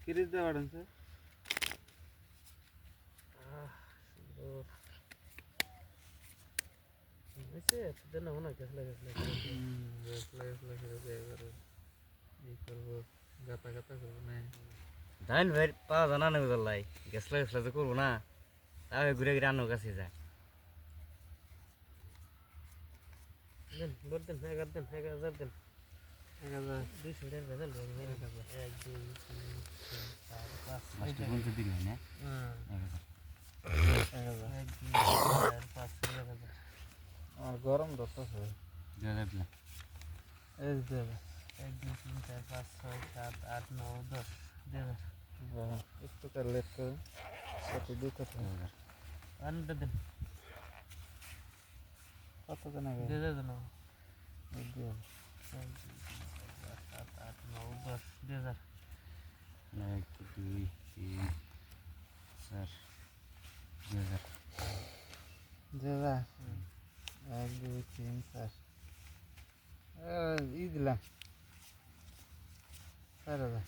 কিরিজ দে বাড়ান স্যার হয়েছে তোদের না মনে হয় গেছলা করবো গাতা গাতা করবো না ধান ভাই পাওয়া জানা নেই গলাই গেছলা গেছলা তো করবো না তাহলে ঘুরে ঘুরে আনো কাছে যায় দেন লোড দেন 1000 দেন 200 টাকার ভেজাল রয়ে গেল 1 2 3 4 5 লাস্টে কোন দিন হয় না 1000 আর গরম ধরতেছে দেড় দিন এই দেবে 1 2 3 4 5 6 7 8 9 10 দেন একটু কার লেট করে কত দুই কথা আনতে দেন কত কেন দে দে দেন 1 2 7 8 9 10 দেন 1 2 3 4 2000 দেবা 1 2 3 4 ই দিলাম 4000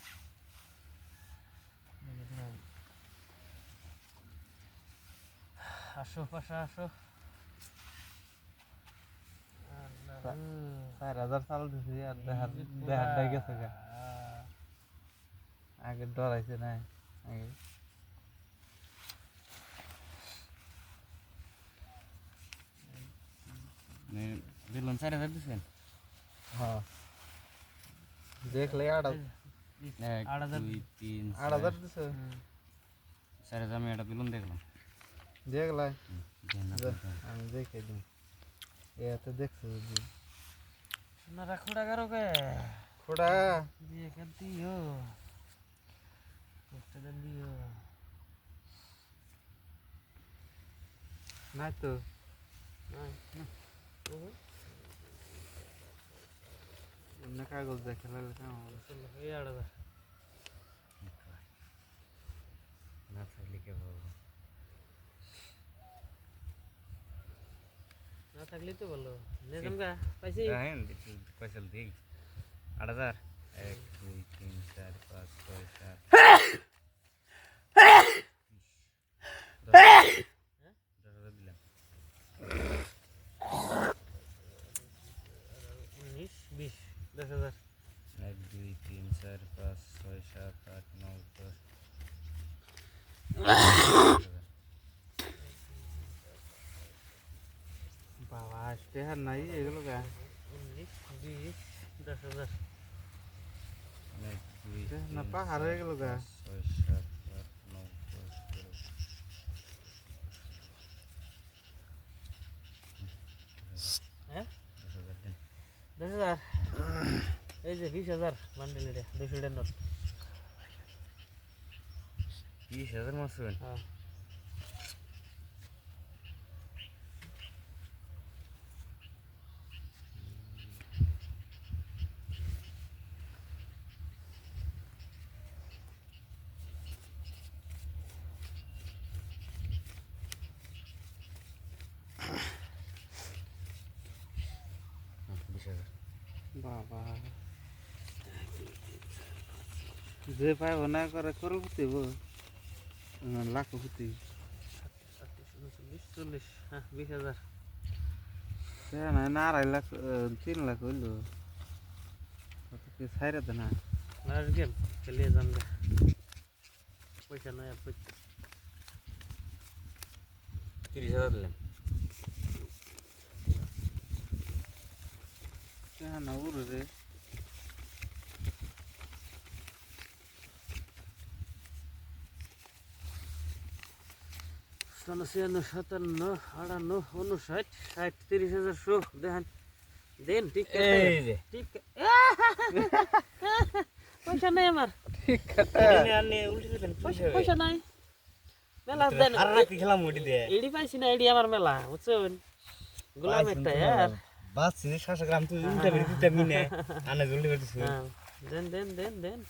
আসো পাশা আসো 4000 চাল দিছি আর দেহার গেছে গা আগে ডরাইছে না আগে দিলাম 4000 দিছেন হ্যাঁ দেখলে 8000 1 2 3 8000 দিছে 4000 আমি এটা বিলুন দেখলাম দেখলা দেন আমি দেখে দিই এতে দেখছো বুঝি না রাখুড়া করো কে খোড়া দিয়ে কে দিও একটা দেন দিও নাই তো অন্য কাগজ দেখে লাগলে কেমন এই 8000 না থাকলে কে বলবো না থাকলে তো ভালো নেজাম গা পাইছি হ্যাঁ কয়সাল দিই 8000 1 2 3 4 5 6 7 10,000 দিলাম 19 20 10000 1 2 3 4 5 6 7 8 9 10 বাবা আসতে আর নাই এগুলো গা 19 20 10000 1 2 না পাহাড় হয়ে গেল গা 6 7 8 9 10 হ্যাঁ 10,000 দিন 10000 এই যে 20000 বান্ডেল এটা 200 টাকার নোট 20,000 মাস হবেন হ্যাঁ বাবা যে পাইব না করে করল হতিব লাখ হতি 40 হ্যাঁ 20000 না 2.5 লাখ 3 লাখ হইল কত কি ছাইরা দে না লাস্ট গেম খেলিয়ে যান গা পয়সা নাই আর 30,000 দিলেন না উড়ে রে সাতান্ন 57 58 59 60 30,000 শো দেখেন দেন ঠিক এই যে ঠিক পয়সা নাই আমার ঠিক আছে এনে আনে উল্টে দিলেন পয়সা নাই মেলা দেন আর রাখি খেলাম ওটি দিয়ে এডি পাইছি না এডি আমার মেলা বুঝছেন গোলাম একটা यार বাস 700 গ্রাম তুই উল্টা বেরিয়ে দিতে মিনে আনে জলদি বেরিয়ে দেন দেন দেন দেন